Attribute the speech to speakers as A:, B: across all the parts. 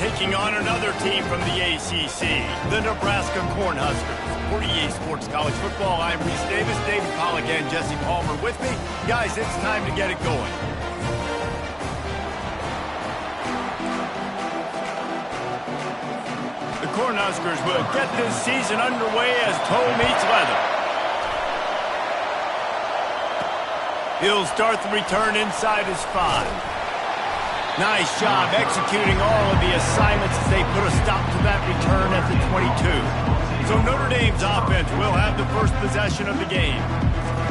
A: taking on another team from the ACC, the Nebraska Cornhuskers. For EA Sports College Football, I'm Reese Davis, David Pollack, and Jesse Palmer with me. Guys, it's time to get it going. The Cornhuskers will get this season underway as toe meets leather. He'll start the return inside his 5. Nice job executing all of the assignments as they put a stop to that return at the 22. So Notre Dame's offense will have the first possession of the game.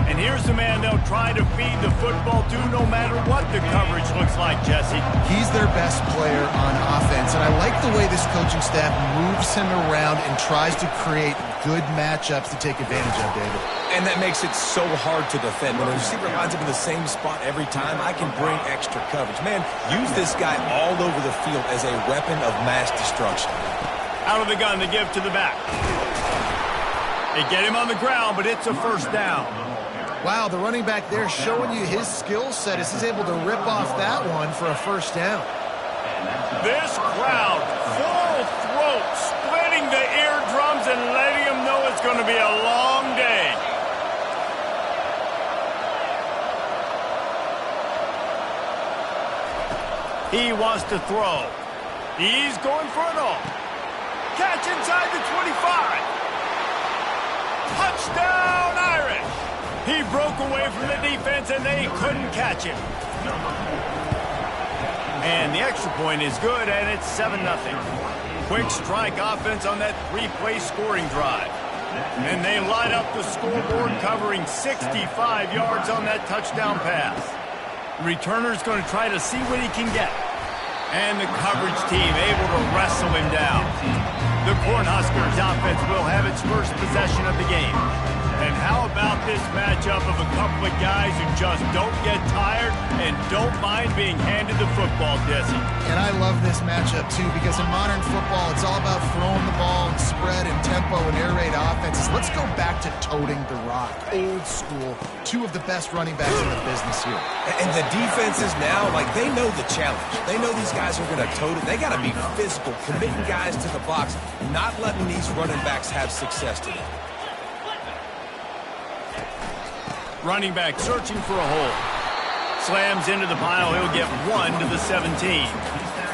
A: And here's the man they'll try to feed the football to no matter what the coverage looks like, Jesse.
B: He's their best player on offense, and I like the way this coaching staff moves him around and tries to create good matchups to take advantage of, David.
C: And that makes it so hard to defend. When the receiver lines up in the same spot every time, I can bring extra coverage. Man, use this guy all over the field as a weapon of mass destruction.
A: Out of the gun, they give to the back. They get him on the ground, but it's a first down.
B: Wow, the running back there showing you his skill set as he's able to rip off that one for a first down.
A: This crowd, full throat, splitting the eardrums and letting them know it's going to be a long day. He wants to throw. He's going for it all. Catch inside the 25. Touchdown, Irish. He broke away from the defense, and they couldn't catch him. And the extra point is good, and it's 7-0. Quick strike offense on that 3-play scoring drive. And they light up the scoreboard, covering 65 yards on that touchdown pass. The returner's going to try to see what he can get. And the coverage team able to wrestle him down. The Cornhuskers offense will have its first possession of the game. And how about this matchup of a couple of guys who just don't get tired and don't mind being handed the football, Jesse?
B: And I love this matchup, too, because in modern football, it's all about throwing the ball and spread and tempo and air raid offenses. Let's go back to toting the rock. Old school. Two of the best running backs in the business here.
C: And the defenses now, like, they know the challenge. They know these guys are going to tote it. They got to be physical, committing guys to the box, not letting these running backs have success today.
A: Running back searching for a hole. Slams into the pile. He'll get 1 to the 17.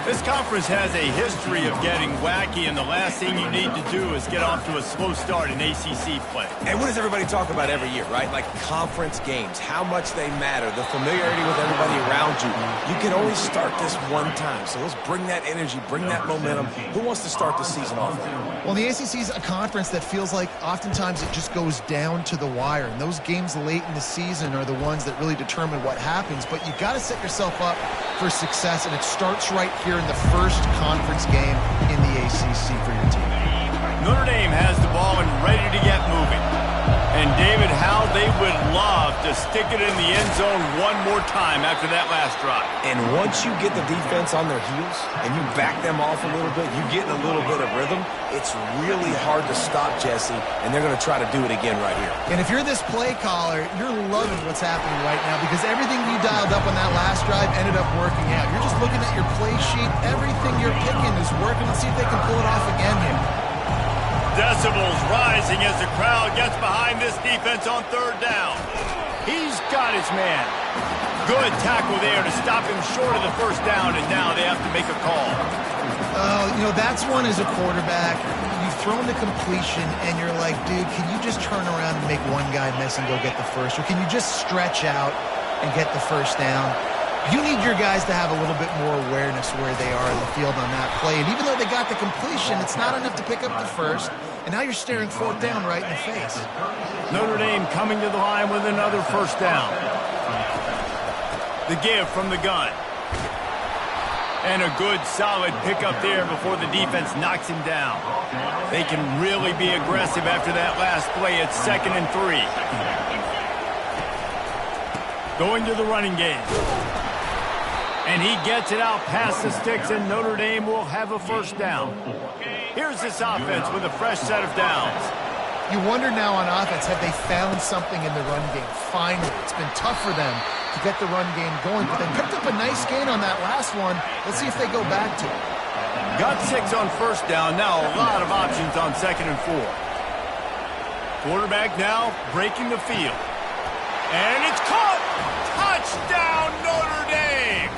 A: This conference has a history of getting wacky, and the last thing you need to do is get off to a slow start in ACC play.
C: And what does everybody talk about every year, right? Like conference games, how much they matter, the familiarity with everybody around you. You can only start this one time, so let's bring that energy, bring that momentum. Who wants to start the season off?
B: Well, the ACC is a conference that feels like oftentimes it just goes down to the wire, and those games late in the season are the ones that really determine what happens. But you got to set yourself up for success, and it starts right here in the first conference game in the ACC for your team.
A: Notre Dame has the ball and ready to get moving. And David, how they would love to stick it in the end zone one more time after that last drive.
C: And once you get the defense on their heels and you back them off a little bit, you get in a little bit of rhythm, it's really hard to stop, Jesse, and they're going to try to do it again right here.
B: And if you're this play caller, you're loving what's happening right now because everything you dialed up on that last drive ended up working out. You're just looking at your play sheet. Everything you're picking is working. Let's see if they can pull it off again here.
A: Decibels rising as the crowd gets behind this defense on third down. He's got his man. Good tackle there to stop him short of the first down, and now they have to make a call.
B: You know, that's one as a quarterback. You've thrown the completion, and you're like, dude, can you just turn around and make one guy miss and go get the first? Or can you just stretch out and get the first down? You need your guys to have a little bit more awareness where they are in the field on that play. And even though they got the completion, it's not enough to pick up the first. And now you're staring fourth down right in the face.
A: Notre Dame coming to the line with another first down. The give from the gun. And a good, solid pickup there before the defense knocks him down. They can really be aggressive after that last play. It's 2nd and 3. Going to the running game. And he gets it out past the sticks, and Notre Dame will have a first down. Here's this offense with a fresh set of downs.
B: You wonder now on offense, have they found something in the run game? Finally, it's been tough for them to get the run game going, but they picked up a nice gain on that last one. Let's see if they go back to it.
A: Got 6 on first down. Now a lot of options on 2nd and 4. Quarterback now breaking the field. And it's caught! Touchdown, Notre Dame!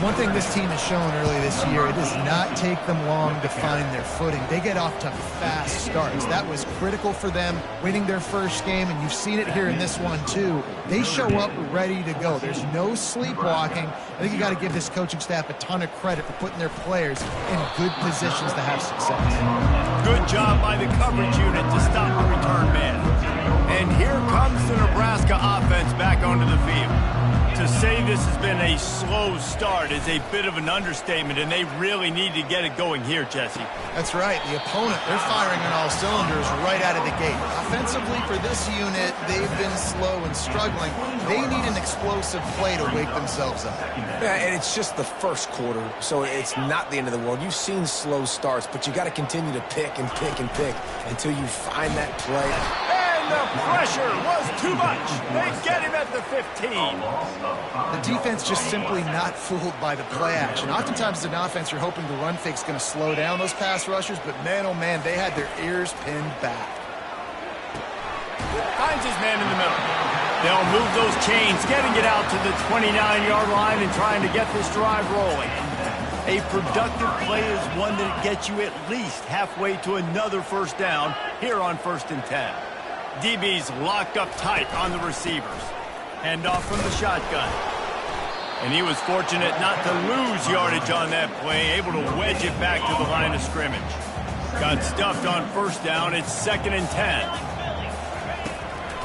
B: One thing this team has shown early this year, it does not take them long to find their footing. They get off to fast starts. That was critical for them winning their first game, and you've seen it here in this one too. They show up ready to go. There's no sleepwalking. I think you got to give this coaching staff a ton of credit for putting their players in good positions to have success.
A: Good job by the coverage unit to stop the return man. And here comes the Nebraska offense back onto the field. To say this has been a slow start is a bit of an understatement, and they really need to get it going here, Jesse.
B: That's right. The opponent, they're firing on all cylinders right out of the gate. Offensively, for this unit, they've been slow and struggling. They need an explosive play to wake themselves up.
C: Yeah, and it's just the first quarter, so it's not the end of the world. You've seen slow starts, but you got to continue to pick and pick and pick until you find that play.
A: The pressure was too much. They get him at the 15.
B: The defense just simply not fooled by the play action. Oftentimes as an offense, you're hoping the run fake's going to slow down those pass rushers, but man, oh man, they had their ears pinned back.
A: Finds his man in the middle. They'll move those chains, getting it out to the 29-yard line and trying to get this drive rolling. A productive play is one that gets you at least halfway to another first down here on 1st and 10. DB's locked up tight on the receivers. Hand off from the shotgun. And he was fortunate not to lose yardage on that play, able to wedge it back to the line of scrimmage. Got stuffed on first down. It's 2nd and 10.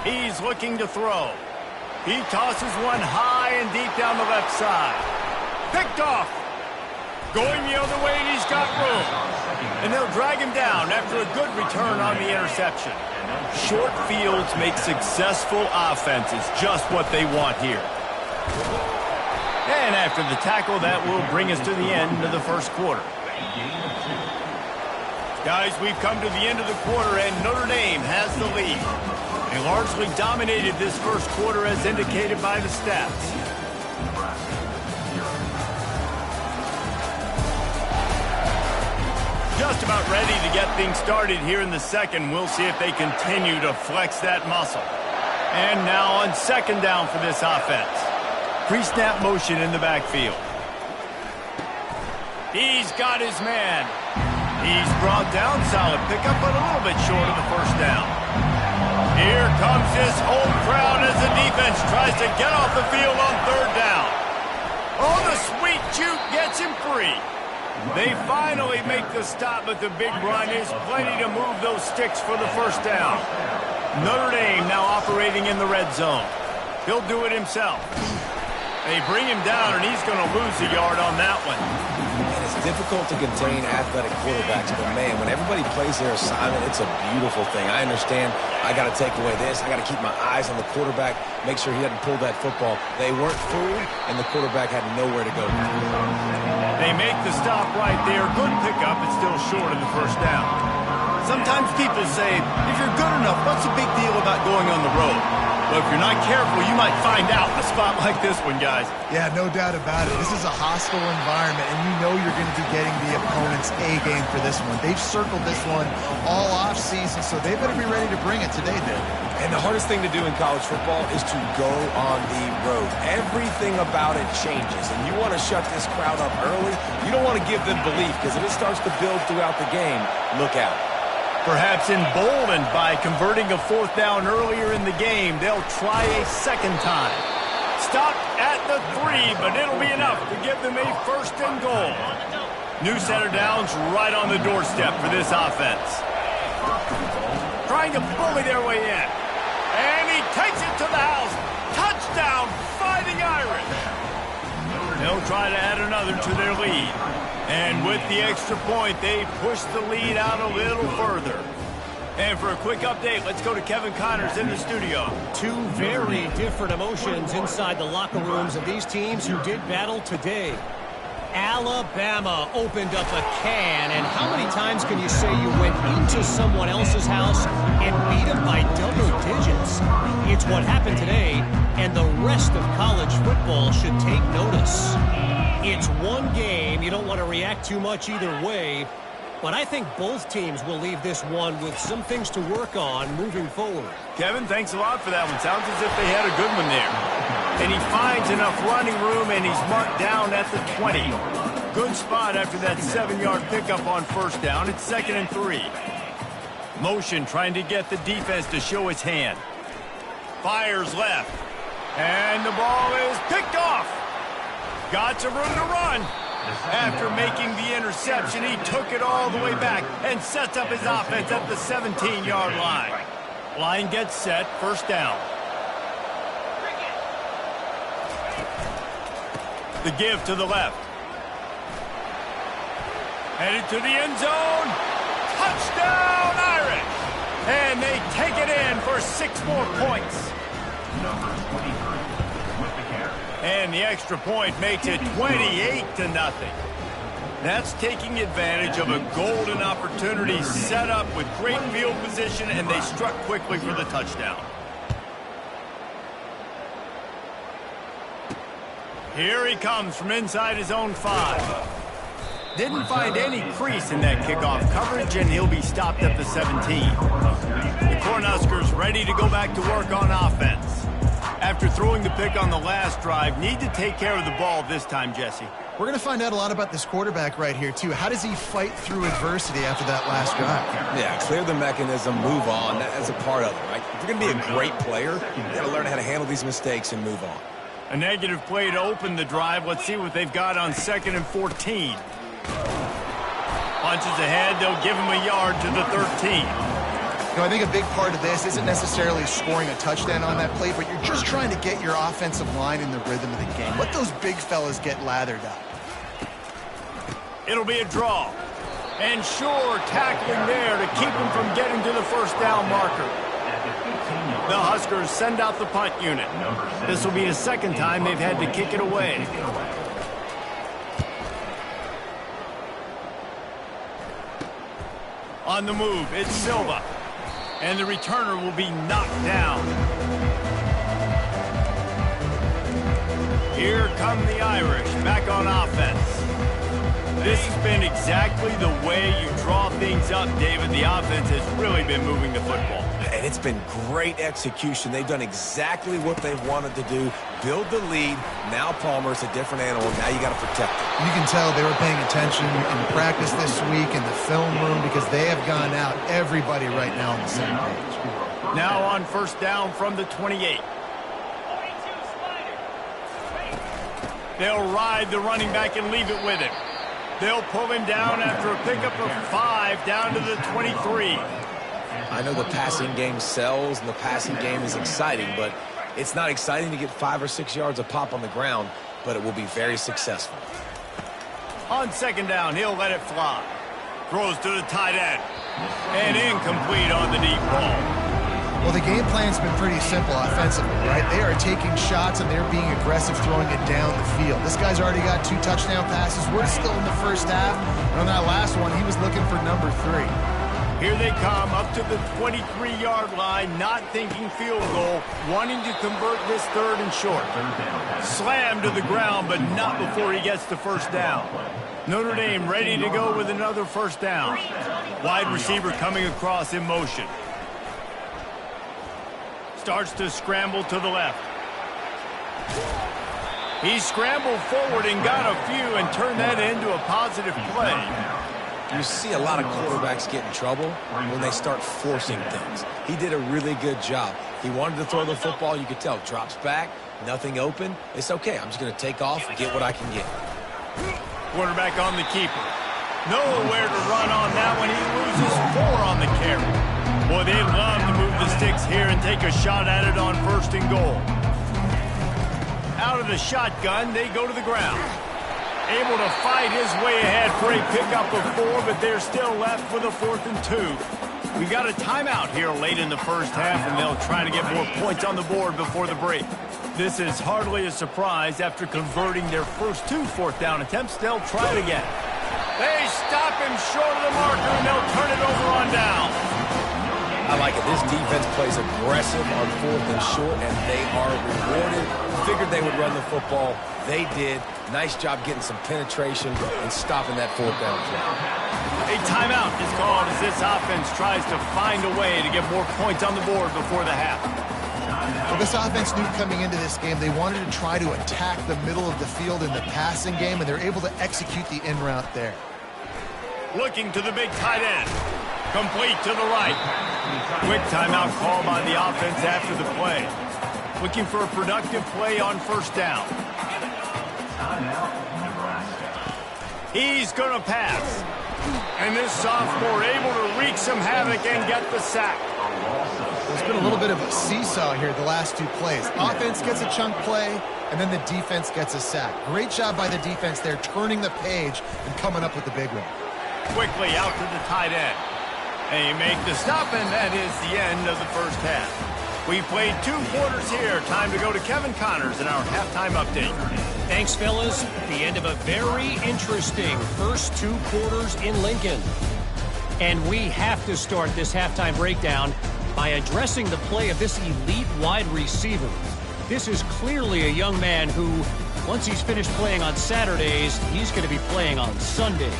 A: He's looking to throw. He tosses one high and deep down the left side. Picked off. Going the other way, and he's got room. And they'll drag him down after a good return on the interception. Short fields make successful offenses just what they want here. And after the tackle, that will bring us to the end of the first quarter. Guys, we've come to the end of the quarter, and Notre Dame has the lead. They largely dominated this first quarter as indicated by the stats. Just about ready to get things started here in the second. We'll see if they continue to flex that muscle. And now on 2nd down for this offense. Pre-snap motion in the backfield. He's got his man. He's brought down. Solid pickup, but a little bit short of the first down. Here comes this whole crowd as the defense tries to get off the field on 3rd down. Oh, the sweet juke gets him free. They finally make the stop, but the big run is plenty to move those sticks for the first down. Notre Dame now operating in the red zone. He'll do it himself. They bring him down, and he's going to lose a yard on that one.
C: And it's difficult to contain athletic quarterbacks, but man, when everybody plays their assignment, it's a beautiful thing. I understand I got to take away this. I got to keep my eyes on the quarterback, make sure he doesn't pull that football. They weren't fooled, and the quarterback had nowhere to go.
A: They make the stop right there. Good pickup. It's still short of the first down. Sometimes people say, if you're good enough, what's the big deal about going on the road? Well, if you're not careful, you might find out in a spot like this one, guys.
B: Yeah, no doubt about it. This is a hostile environment, and you know you're going to be getting the opponent's A-game for this one. They've circled this one all off-season, so they better be ready to bring it today, Dave.
C: And the hardest thing to do in college football is to go on the road. Everything about it changes, and you want to shut this crowd up early. You don't want to give them belief, because if it starts to build throughout the game, look out.
A: Perhaps emboldened by converting a 4th down earlier in the game, they'll try a 2nd time. Stopped at the 3, but it'll be enough to give them a 1st and goal. New center downs right on the doorstep for this offense. Trying to bully their way in. And he takes it to the house. Touchdown, Fighting Irish. They'll try to add another to their lead. And with the extra point, they push the lead out a little further. And for a quick update, let's go to Kevin Connors in the studio.
D: Two very different emotions inside the locker rooms of these teams who did battle today. Alabama opened up a can, and how many times can you say you went into someone else's house and beat them by double digits? It's what happened today, and the rest of college football should take notice. It's one game game, you don't want to react too much either way. But I think both teams will leave this one with some things to work on moving forward.
A: Kevin, thanks a lot for that one. Sounds as if they had a good one there. And he finds enough running room, and he's marked down at the 20. Good spot after that 7-yard pickup on first down. It's 2nd and 3. Motion trying to get the defense to show its hand. Fires left. And the ball is picked off. Got some room to run. After making the interception, he took it all the way back and sets up his offense at the 17-yard line. Line gets set, first down. The give to the left. Headed to the end zone. Touchdown, Irish! And they take it in for 6 more points. And the extra point makes it 28-0. That's taking advantage of a golden opportunity set up with great field position, and they struck quickly for the touchdown. Here he comes from inside his own 5. Didn't find any crease in that kickoff coverage, and he'll be stopped at the 17. The Cornhuskers ready to go back to work on offense. After throwing the pick on the last drive, need to take care of the ball this time, Jesse.
B: We're going to find out a lot about this quarterback right here, too. How does he fight through adversity after that last drive?
C: Yeah, clear the mechanism, move on. That's a part of it, right? If you're going to be a great player, you got to learn how to handle these mistakes and move on.
A: A negative play to open the drive. Let's see what they've got on 2nd and 14. Punches ahead. They'll give him a yard to the 13.
B: You know, I think a big part of this isn't necessarily scoring a touchdown on that play, but you're just trying to get your offensive line in the rhythm of the game. Let those big fellas get lathered up.
A: It'll be a draw. And sure, tackling there to keep him from getting to the first down marker. The Huskers send out the punt unit. This will be the 2nd time they've had to kick it away. On the move, it's Silva. And the returner will be knocked down. Here come the Irish back on offense. This has been exactly the way you draw things up, David. The offense has really been moving the football.
C: And it's been great execution. They've done exactly what they wanted to do. Build the lead. Now Palmer's a different animal. Now you got to protect him.
B: You can tell they were paying attention in practice this week in the film room because they have gone out, everybody right now on the same page.
A: Now on first down from the 28. They'll ride the running back and leave it with him. They'll pull him down after a pickup of 5 down to the 23.
C: I know the passing game sells and the passing game is exciting, but it's not exciting to get 5 or 6 yards a pop on the ground, but it will be very successful.
A: On 2nd down, he'll let it fly. Throws to the tight end. And incomplete on the deep ball.
B: Well, the game plan's been pretty simple offensively, right? They are taking shots and they're being aggressive throwing it down the field. This guy's already got 2 touchdown passes. We're still in the first half. And on that last one, he was looking for number 3.
A: Here they come up to the 23-yard line, not thinking field goal, wanting to convert this 3rd and short. Slammed to the ground, but not before he gets the first down. Notre Dame ready to go with another first down. Wide receiver coming across in motion. Starts to scramble to the left. He scrambled forward and got a few and turned that into a positive play.
C: You see a lot of quarterbacks get in trouble when they start forcing things. He did a really good job. He wanted to throw the football. You could tell. Drops back, nothing open. It's okay. I'm just going to take off and get what I can get.
A: Quarterback on the keeper. Nowhere to run on that one. He loses 4 on the carry. Boy, they love to move the sticks here and take a shot at it on 1st and goal. Out of the shotgun, they go to the ground. Able to fight his way ahead for a pickup of 4, but they're still left with a 4th and 2. We've got a timeout here late in the first half, and they'll try to get more points on the board before the break. This is hardly a surprise. After converting their first 2 4th down attempts, they'll try it again. They stop him short of the marker, and they'll turn it over on down.
C: I like it. This defense plays aggressive on 4th and short, and they are rewarded. Figured they would run the football. They did. Nice job getting some penetration and stopping that 4th down play.
A: A timeout is called as this offense tries to find a way to get more points on the board before the half.
B: Well, this offense knew coming into this game they wanted to try to attack the middle of the field in the passing game, and they're able to execute the in route there.
A: Looking to the big tight end. Complete to the right. Quick timeout call by the offense after the play. Looking for a productive play on 1st down. He's going to pass. And this sophomore able to wreak some havoc and get the sack.
B: There's been a little bit of a seesaw here the last 2 plays. Offense gets a chunk play, and then the defense gets a sack. Great job by the defense there, turning the page and coming up with the big one.
A: Quickly out to the tight end. And you make the stop, and that is the end of the 1st half. We've played 2 quarters here. Time to go to Kevin Connors in our halftime update.
D: Thanks, fellas. The end of a very interesting first 2 quarters in Lincoln. And we have to start this halftime breakdown by addressing the play of this elite wide receiver. This is clearly a young man who, once he's finished playing on Saturdays, he's going to be playing on Sundays.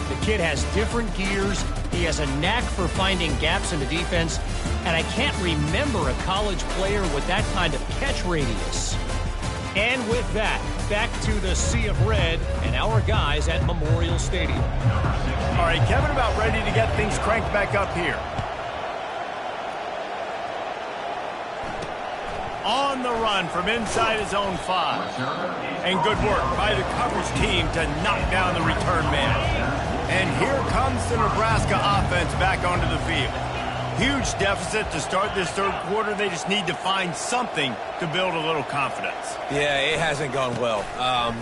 D: The kid has different gears. He has a knack for finding gaps in the defense. And I can't remember a college player with that kind of catch radius. And with that, back to the sea of red and our guys at Memorial Stadium.
A: All right, Kevin, about ready to get things cranked back up here. On the run from inside his own 5. And good work by the coverage team to knock down the return man. And here comes the Nebraska offense back onto the field. Huge deficit to start this 3rd quarter. They just need to find something to build a little confidence.
C: Yeah, it hasn't gone well.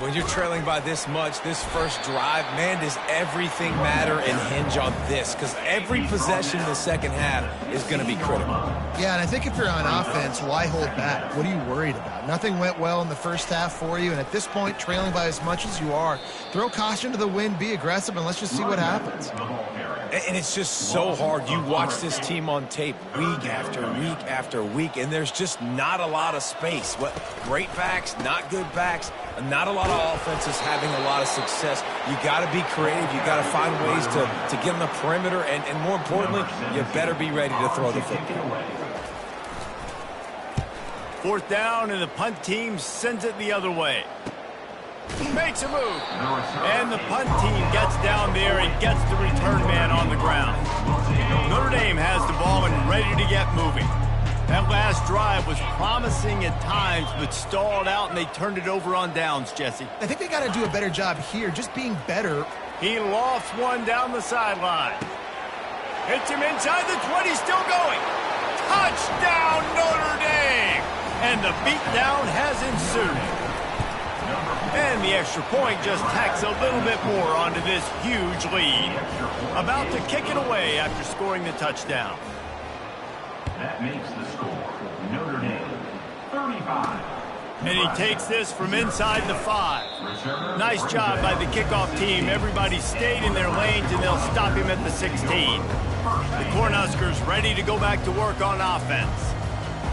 C: When you're trailing by this much, this first drive, man, does everything matter and hinge on this? Because every possession in the 2nd half is going to be critical.
B: Yeah, and I think if you're on offense, why hold back? What are you worried about? Nothing went well in the 1st half for you, and at this point, trailing by as much as you are, throw caution to the wind, be aggressive, and let's just see what happens.
C: And it's just so hard. You watch this team on tape week after week after week, and there's just not a lot of space. What great backs, not good backs, not a lot of offenses having a lot of success. You got to be creative. You got to find ways to get in the perimeter, and more importantly, you better be ready to throw the football.
A: 4th down, and the punt team sends it the other way. Makes a move. And the punt team gets down there and gets the return man on the ground. Notre Dame has the ball and ready to get moving. That last drive was promising at times, but stalled out, and they turned it over on downs, Jesse.
B: I think they got to do a better job here, just being better.
A: He lofts one down the sideline. Hits him inside the 20, still going. Touchdown, Notre Dame! And the beatdown has ensued. And the extra point just tacks a little bit more onto this huge lead. About to kick it away after scoring the touchdown.
E: That makes the score Notre Dame 35.
A: And he takes this from inside the 5. Nice job by the kickoff team. Everybody stayed in their lanes, and they'll stop him at the 16. The Cornhuskers ready to go back to work on offense.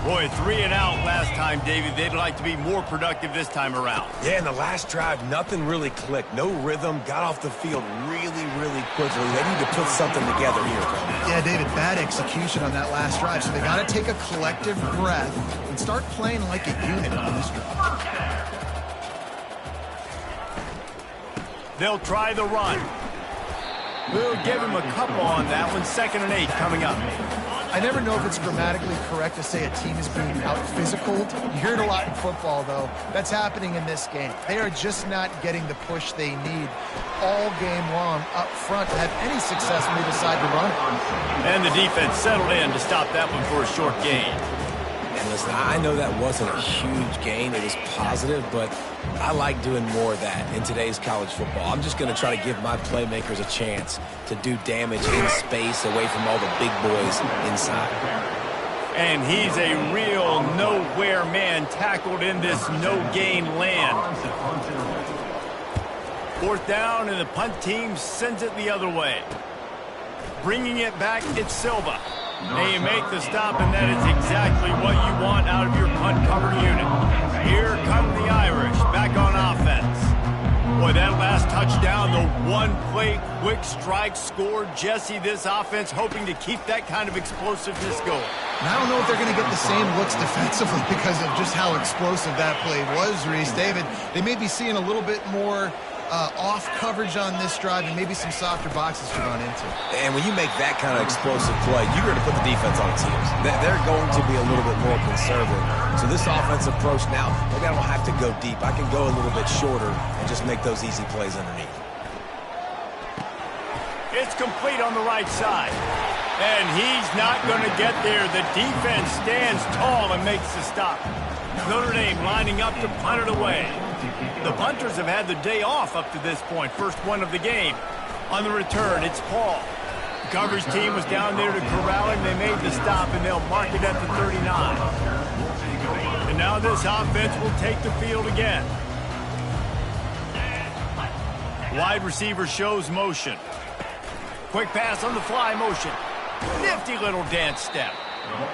A: Boy, 3 and out last time, David. They'd like to be more productive this time around.
C: Yeah, in the last drive, nothing really clicked. No rhythm. Got off the field really, really quickly. They need to put something together here, Coach.
B: Yeah, David, bad execution on that last drive. So they got to take a collective breath and start playing like a unit on this drive.
A: They'll try the run. We'll give him a couple on that one. 2nd and 8 coming up.
B: I never know if it's grammatically correct to say a team is being out-physicaled. You hear it a lot in football, though. That's happening in this game. They are just not getting the push they need all game long up front to have any success when they decide to run it.
A: And the defense settled in to stop that one for a short gain.
C: And listen, I know that wasn't a huge gain. It was positive, but I like doing more of that in today's college football. I'm just going to try to give my playmakers a chance to do damage in space away from all the big boys inside.
A: And he's a real nowhere man tackled in this no-gain land. 4th down, and the punt team sends it the other way. Bringing it back, it's Silva. And you make the stop, and that is exactly what you want out of your punt-cover unit. Here come the Irish, back on offense. Boy, that last touchdown, the one-play quick strike scored. Jesse, this offense hoping to keep that kind of explosiveness going.
B: And I don't know if they're going to get the same looks defensively because of just how explosive that play was, Reese. David, they may be seeing a little bit more off coverage on this drive and maybe some softer boxes to run into.
C: And when you make that kind of explosive play, you're going to put the defense on its heels. They're going to be a little bit more conservative. So this offensive approach now, maybe I don't have to go deep. I can go a little bit shorter and just make those easy plays underneath.
A: It's complete on the right side. And he's not going to get there. The defense stands tall and makes the stop. Notre Dame lining up to punt it away. The punters have had the day off up to this point. First one of the game. On the return, it's Paul. The coverage team was down there to corral him. They made the stop, and they'll mark it at the 39. And now this offense will take the field again. Wide receiver shows motion. Quick pass on the fly motion. Nifty little dance step.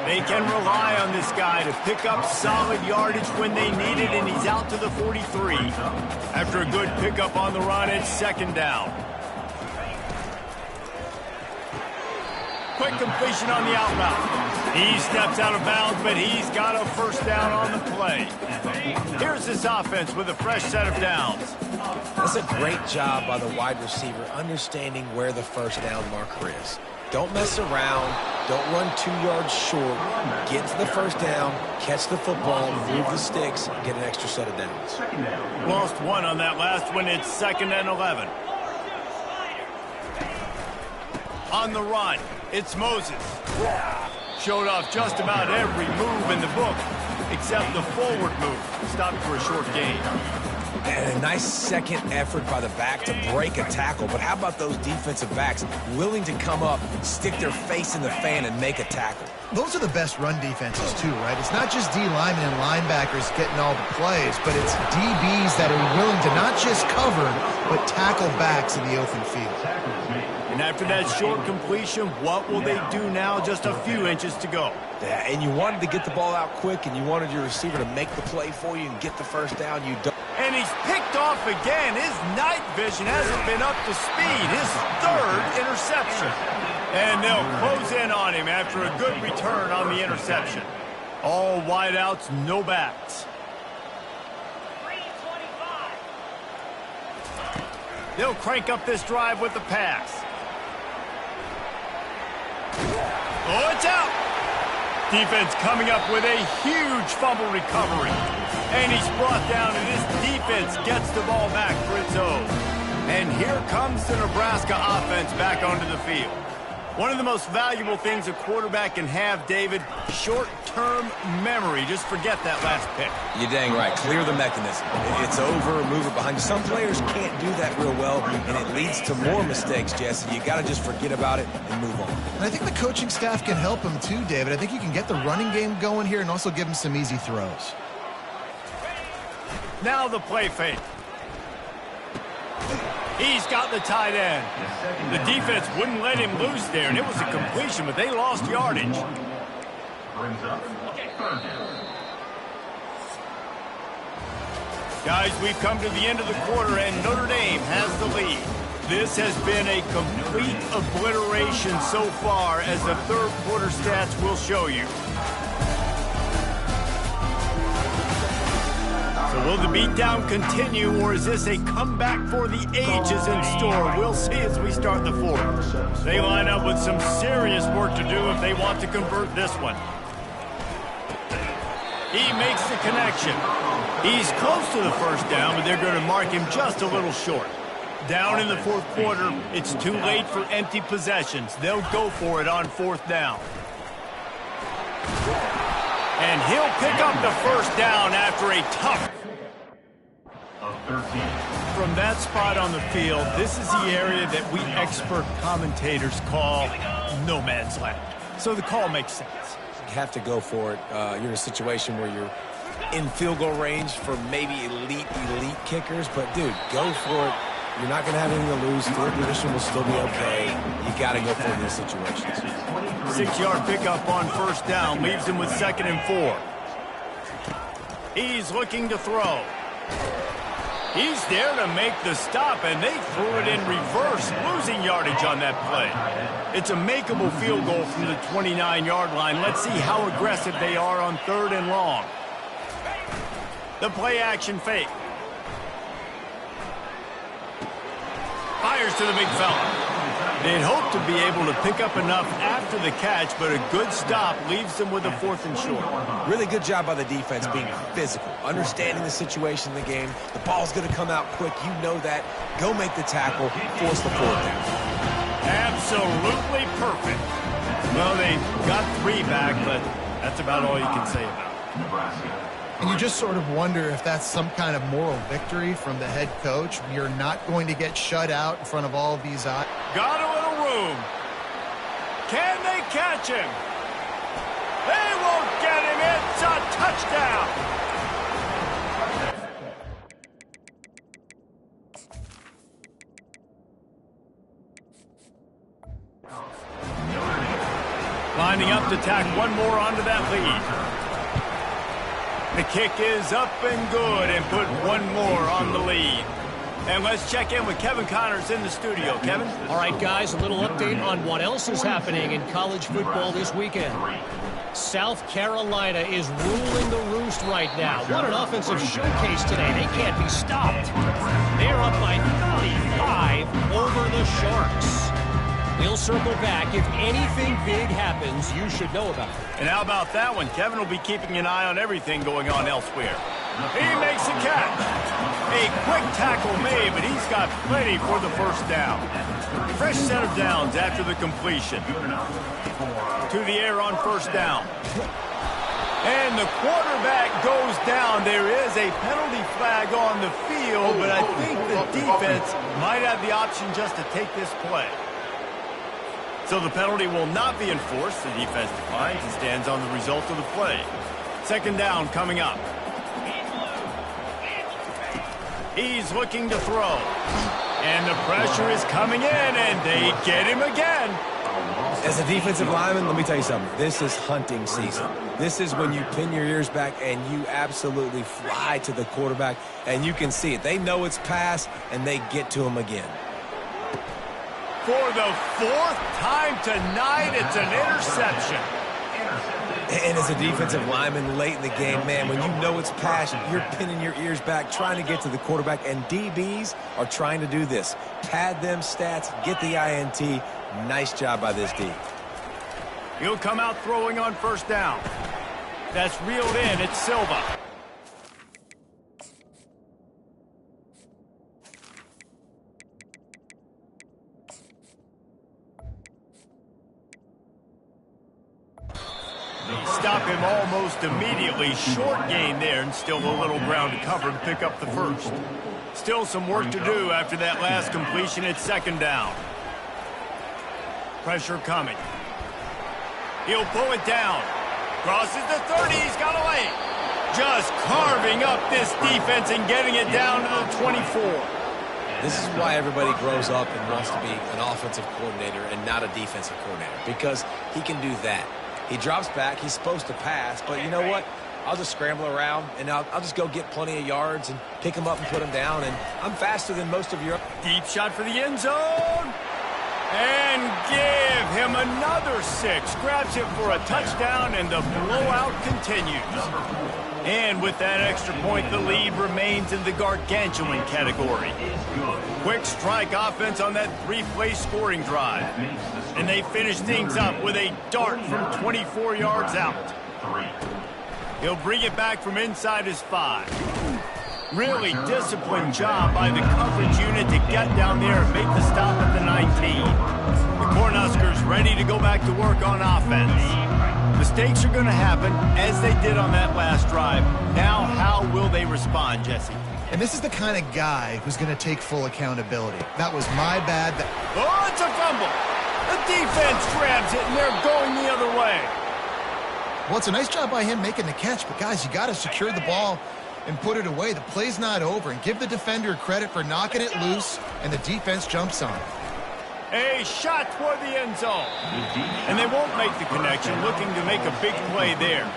A: They can rely on this guy to pick up solid yardage when they need it, and he's out to the 43. After a good pickup on the run, it's second down. Quick completion on the out route. He steps out of bounds, but he's got a first down on the play. Here's this offense with a fresh set of downs.
C: That's a great job by the wide receiver understanding where the first down marker is. Don't mess around. Don't run 2 yards short. Get to the first down, catch the football, move the sticks, and get an extra set of downs.
A: Lost one on that last one. It's 2nd and 11. On the run, it's Moses. Showed off just about every move in the book, except the forward move. Stopped for a short gain.
C: And a nice second effort by the back to break a tackle. But how about those defensive backs willing to come up, stick their face in the fan, and make a tackle?
B: Those are the best run defenses, too, right? It's not just D linemen and linebackers getting all the plays, but it's DBs that are willing to not just cover, but tackle backs in the open field.
A: And after that short completion, what will they do now? Just a few inches to go.
C: Yeah, and you wanted to get the ball out quick, and you wanted your receiver to make the play for you and get the first down. You don't.
A: And he's picked off again. His night vision hasn't been up to speed. His 3rd interception. And they'll close in on him after a good return on the interception. All wideouts, no backs. They'll crank up this drive with the pass. Oh, it's out. Defense coming up with a huge fumble recovery. And he's brought down, and this defense gets the ball back for its own. And here comes the Nebraska offense back onto the field. One of the most valuable things a quarterback can have, David, short-term memory. Just forget that last pick.
C: You're dang right. Clear the mechanism. It's over, move it behind you. Some players can't do that real well, and it leads to more mistakes, Jesse. You got to just forget about it and move on.
B: And I think the coaching staff can help him too, David. I think you can get the running game going here and also give him some easy throws.
A: Now the play fake. He's got the tight end. The defense wouldn't let him loose there, and it was a completion, but they lost yardage. Guys, we've come to the end of the quarter, and Notre Dame has the lead. This has been a complete obliteration so far, as the third quarter stats will show you. So will the beatdown continue, or is this a comeback for the ages in store? We'll see as we start the fourth. They line up with some serious work to do if they want to convert this one. He makes the connection. He's close to the first down, but they're going to mark him just a little short. Down in the fourth quarter, it's too late for empty possessions. They'll go for it on 4th down. And he'll pick up the first down after a tough. From that spot on the field, this is the area that we expert commentators call no man's land. So the call makes sense.
C: You have to go for it. You're in a situation where you're in field goal range for maybe elite kickers, but dude, go for it. You're not going to have anything to lose. Field position will still be okay. You got to go for these situations.
A: 6-yard pickup on first down leaves him with 2nd and 4. He's looking to throw. He's there to make the stop, and they threw it in reverse, losing yardage on that play. It's a makeable field goal from the 29-yard line. Let's see how aggressive they are on 3rd and long. The play-action fake. Fires to the big fella. They'd hope to be able to pick up enough after the catch, but a good stop leaves them with a 4th and short.
C: Really good job by the defense being physical, understanding the situation in the game. The ball's going to come out quick. You know that. Go make the tackle, force the 4th down.
A: Absolutely perfect. Well, they got 3 back, but that's about all you can say about it.
E: Nebraska.
B: And you just sort of wonder if that's some kind of moral victory from the head coach. You're not going to get shut out in front of all of these eyes.
A: Got a little room. Can they catch him? They won't get him. It's a touchdown. Lining up to tack one more onto that lead. The kick is up and good and put one more on the lead. And let's check in with Kevin Connors in the studio. Kevin?
D: All right, guys, a little update on what else is happening in college football this weekend. South Carolina is ruling the roost right now. What an offensive showcase today. They can't be stopped. They're up by 35 over the Sharks. We'll circle back. If anything big happens, you should know about it.
A: And how about that one? Kevin will be keeping an eye on everything going on elsewhere. He makes a catch. A quick tackle made, but he's got plenty for the first down. Fresh set of downs after the completion. To the air on first down. And the quarterback goes down. There is a penalty flag on the field, but I think the defense might have the option just to take this play. So the penalty will not be enforced. The defense declines and stands on the result of the play. 2nd down coming up. He's looking to throw. And the pressure is coming in, and they get him again.
C: As a defensive lineman, let me tell you something. This is hunting season. This is when you pin your ears back and you absolutely fly to the quarterback, and you can see it. They know it's pass, and they get to him again.
A: For the 4th time tonight, it's an interception.
C: And as a defensive lineman late in the game, man, when you know it's pass, you're pinning your ears back, trying to get to the quarterback, and DBs are trying to do this. Pad them stats, get the INT. Nice job by this D.
A: He'll come out throwing on first down. That's reeled in. It's Silva. Stop him almost immediately. Short gain there, and still a little ground to cover to pick up the first. Still some work to do after that last completion. It's 2nd down. Pressure coming. He'll pull it down. Crosses the 30. He's got a lane. Just carving up this defense and getting it down to the 24.
C: This is why everybody grows up and wants to be an offensive coordinator and not a defensive coordinator, because he can do that. He drops back. He's supposed to pass, but you know what? I'll just scramble around, and I'll just go get plenty of yards and pick him up and put him down, and I'm faster than most of your...
A: Deep shot for the end zone. And give him another 6. Grabs it for a touchdown, and the blowout continues. And with that extra point, the lead remains in the gargantuan category. Quick strike offense on that 3-play scoring drive. And they finish things up with a dart from 24 yards out. He'll bring it back from inside his 5. Really disciplined job by the coverage unit to get down there and make the stop at the 19. The Cornhuskers ready to go back to work on offense. Mistakes are going to happen, as they did on that last drive. Now, how will they respond, Jesse?
B: And this is the kind of guy who's going to take full accountability. That was my bad.
A: Oh, it's a fumble. The defense grabs it, and they're going the other way.
B: Well, it's a nice job by him making the catch, but guys, you got to secure the ball and put it away. The play's not over, and give the defender credit for knocking it loose, and the defense jumps on it.
A: A shot toward the end zone. And they won't make the connection, looking to make a big play there.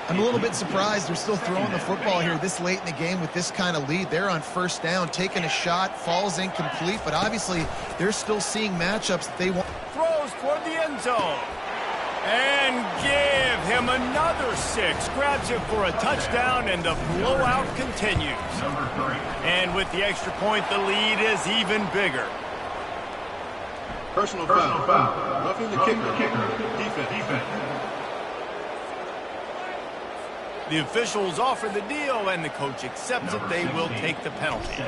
B: I'm a little bit surprised they're still throwing the football here this late in the game with this kind of lead. They're on first down, taking a shot, falls incomplete, but obviously they're still seeing matchups that they want.
A: Throws toward the end zone. And give him another 6. Grabs it for a touchdown, and the blowout continues. And with the extra point, the lead is even bigger.
F: Personal foul. Roughing the kicker. Defense.
A: The officials offer the deal, and the coach accepts it. They will take the penalty.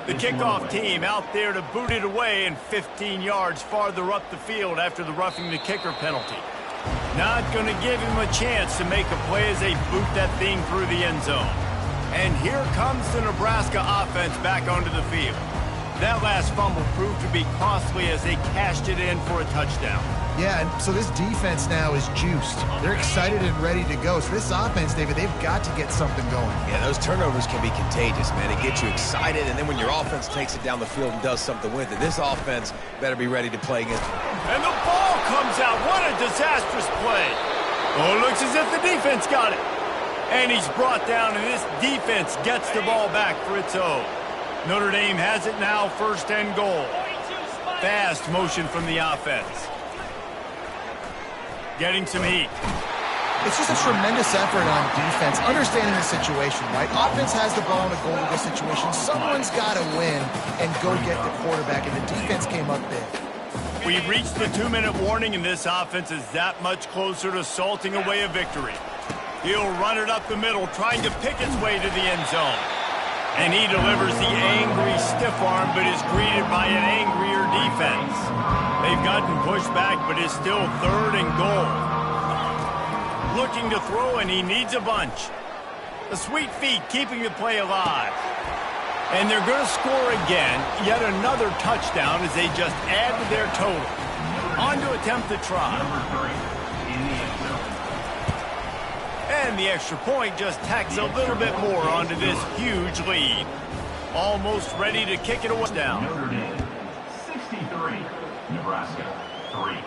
A: The kickoff team out there to boot it away, and 15 yards farther up the field after the roughing the kicker penalty. Not going to give him a chance to make a play as they boot that thing through the end zone. And here comes the Nebraska offense back onto the field. That last fumble proved to be costly as they cashed it in for a touchdown.
B: Yeah, and so this defense now is juiced. They're excited and ready to go. So this offense, David, they've got to get something going.
C: Yeah, those turnovers can be contagious, man. It gets you excited, and then when your offense takes it down the field and does something with it, this offense better be ready to play against.
A: And the ball comes out. What a disastrous play. Oh, it looks as if the defense got it. And he's brought down, and this defense gets the ball back for its own. Notre Dame has it now, first and goal. Fast motion from the offense. Getting some heat.
B: It's just a tremendous effort on defense, understanding the situation, right? Offense has the ball in a goal-to-go situation. Someone's got to win and go get the quarterback, and the defense came up big.
A: We've reached the 2-minute warning, and this offense is that much closer to salting away a victory. He'll run it up the middle, trying to pick its way to the end zone. And he delivers the angry stiff arm, but is greeted by an angrier defense. They've gotten pushed back, but it's still third and goal. Looking to throw, and he needs a bunch. The sweet feet keeping the play alive. And they're going to score again. Yet another touchdown as they just add to their total. On to attempt the try. And the extra point just tacks a little bit more onto this huge lead. Almost ready to kick it away down.
E: Notre Dame 63, Nebraska 3.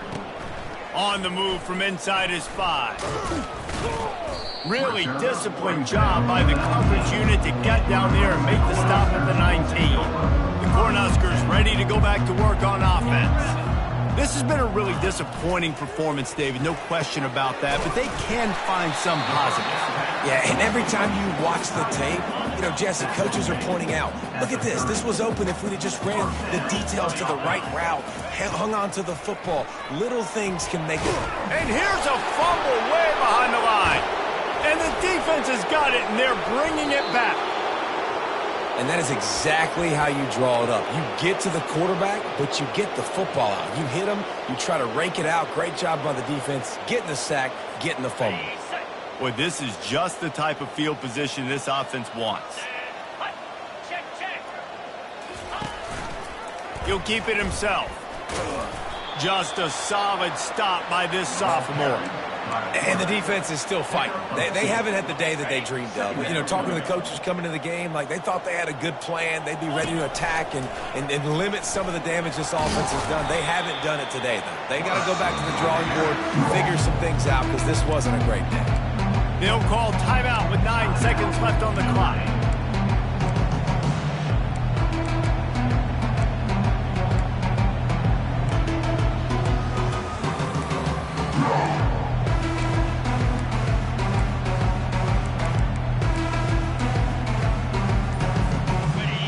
A: On the move from inside his 5. Really disciplined job by the coverage unit to get down there and make the stop at the 19. The Cornhuskers ready to go back to work on offense. This has been a really disappointing performance, David, no question about that, but they can find some positive.
C: Yeah, and every time you watch the tape, you know, Jesse, coaches are pointing out, look at this. This was open if we'd have just ran the details to the right route, hung on to the football. Little things can make it.
A: And here's a fumble way behind the line. And the defense has got it, and they're bringing it back.
C: And that is exactly how you draw it up. You get to the quarterback, but you get the football out. You hit him, you try to rake it out. Great job by the defense, getting the sack, getting the fumble.
A: Boy, this is just the type of field position this offense wants. He'll keep it himself. Just a solid stop by this sophomore.
C: And the defense is still fighting. They haven't had the day that they dreamed of. You know, talking to the coaches coming to the game, like they thought they had a good plan. They'd be ready to attack and limit some of the damage this offense has done. They haven't done it today, though. They got to go back to the drawing board, figure some things out, because this wasn't a great day.
A: They'll call timeout with 9 seconds left on the clock.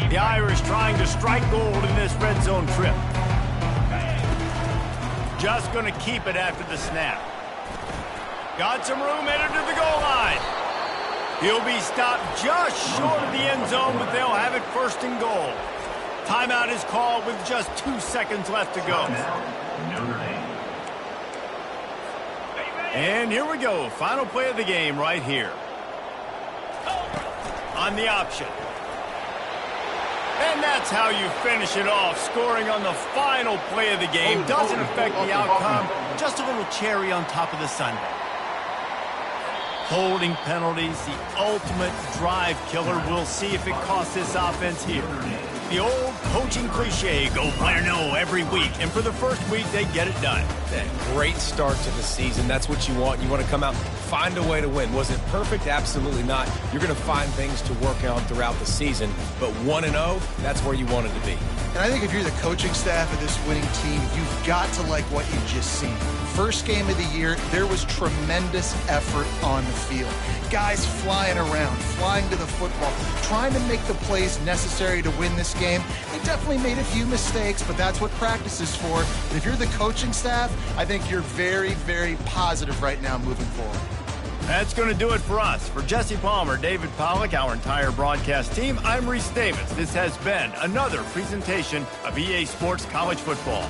A: The Irish trying to strike gold in this red zone trip. Just going to keep it after the snap. Got some room headed to the goal line. He'll be stopped just short of the end zone, but they'll have it first and goal. Timeout is called with just 2 seconds left to go. And here we go. Final play of the game right here. On the option. And that's how you finish it off. Scoring on the final play of the game doesn't affect the outcome. Just a little cherry on top of the sundae. Holding penalties, the ultimate drive killer. We'll see if it costs this offense here. The old coaching cliche, go bueno every week. And for the first week, they get it done.
C: That great start to the season. That's what you want. You want to come out, find a way to win. Was it perfect? Absolutely not. You're going to find things to work on throughout the season. But 1-0, that's where you wanted to be.
B: And I think if you're the coaching staff of this winning team, you've got to like what you've just seen. First game of the year, there was tremendous effort on the field. Guys flying around, flying to the football, trying to make the plays necessary to win this game. They definitely made a few mistakes, but that's what practice is for. But if you're the coaching staff, I think you're very, very positive right now moving forward.
A: That's going to do it for us. For Jesse Palmer, David Pollack, our entire broadcast team, I'm Reese Davis. This has been another presentation of EA Sports College Football.